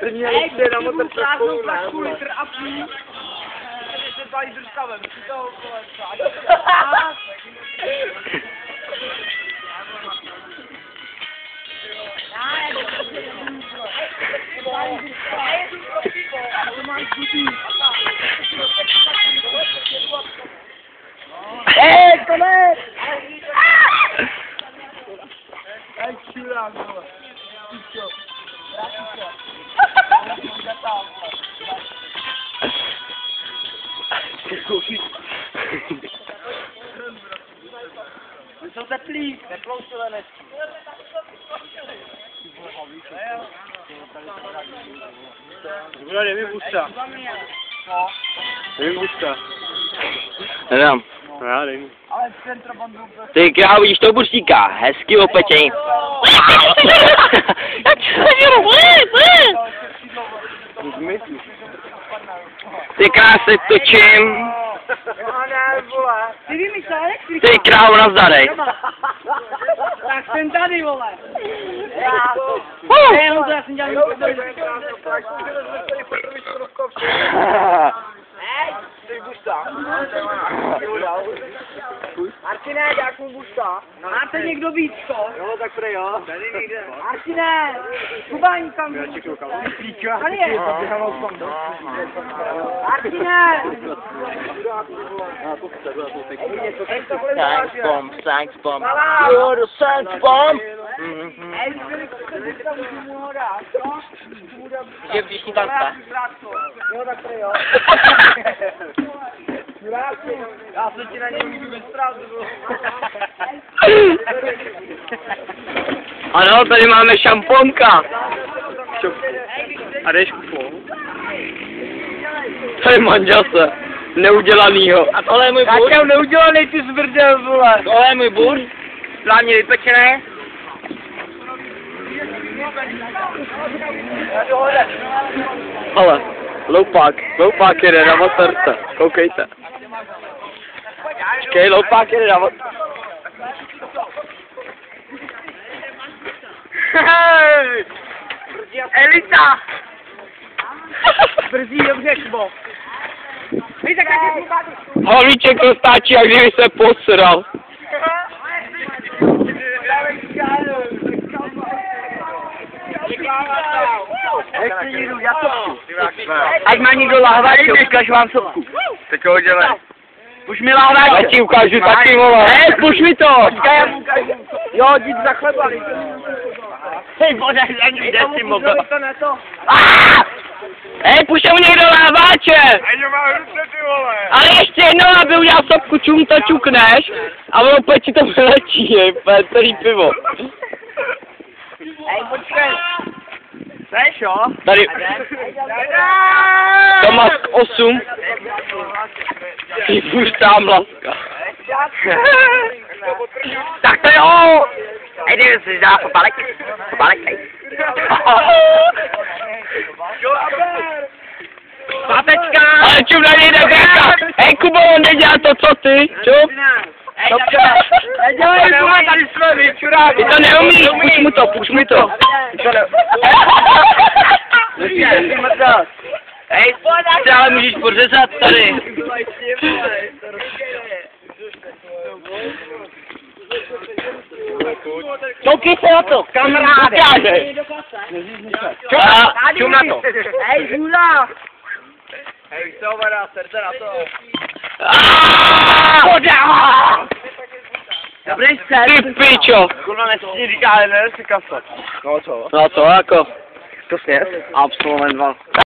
Ještě na motor prázdnou flašku, litr a půl. Se balí držkavem. Hej, konec! Ej, čurák, vole. Vy jsou teplí, teplou silenečky. Zbuda, dej mi busta. Dej mi busta. Nedám. No já dej mi. Ale centrobandu... Ty krávo, vidíš toho burstíka, hezky opečený. Ty krásy točím. Ty vymyslel, Ty krávo, nazdarej. tak jsem tady, vole. No to já jsem dělal Ty busta. Martine, jak mu busta? Máte někdo vícko? Jo, tak prej jo. Tady někde. Martine, Kubáň kam? Tady je. Martine! Thanks bomb. You're the thanks bomb. Je všichni tanka. Jo, tak prej jo. Já se ti na něj můžu vystrát, Ano, tady máme šamponka. A jdeš kupou? To je manželce. Neudělanýho. A tohle je můj bur? Já neudělaný, ty zvrdel, vole. Tohle je můj bur. Správně vypečené. Ale, loupák jede na motorce. Koukejte. Počkej, loupák jede na motorce. Elita! Brzí, dobře, Kubo. Víš, tak Holíček roztáčí, jak kdyby se posral. Ať má někdo lahváčku, ukážu vám sopku. Teď ho dělej. Už mi lahváčku. Já ti ukážu taky, vole. Hej, puš mi to. Počkej, já mu ukážu. Jo, jdi za chleba. Hej, bože, kde si mobil. To ne to. Hej, puš mu někdo lahváče. Ať má ruce, ty vole. Ale ještě jednou, aby udělal sopku, čum to čukneš. A ono opět ti to vylečí, celý pivo. Hej, počkej. Seš, jo? Tady. Tomáš 8. Ty už tam laska. Tak to jo! Hej, dej si dá popalek, hej. Papečka! Ale čum na něj nevěka! Hej, Kubo, on nedělá to, co ty, čum? Dobře. Nedělej, tady jsme vy, čurák. Ty to neumíš, puš mu to. Hej, ty ale můžeš pořezat tady. Koukej se na to, kamaráde. Čum na to. Hej, Žula. Hej, co vedá, srdce na to. Dobrý sen. Ty pičo. Kurva, nesmí říká, ale ne si kasat. No co? No to jako. To sněz? Absolvent 2.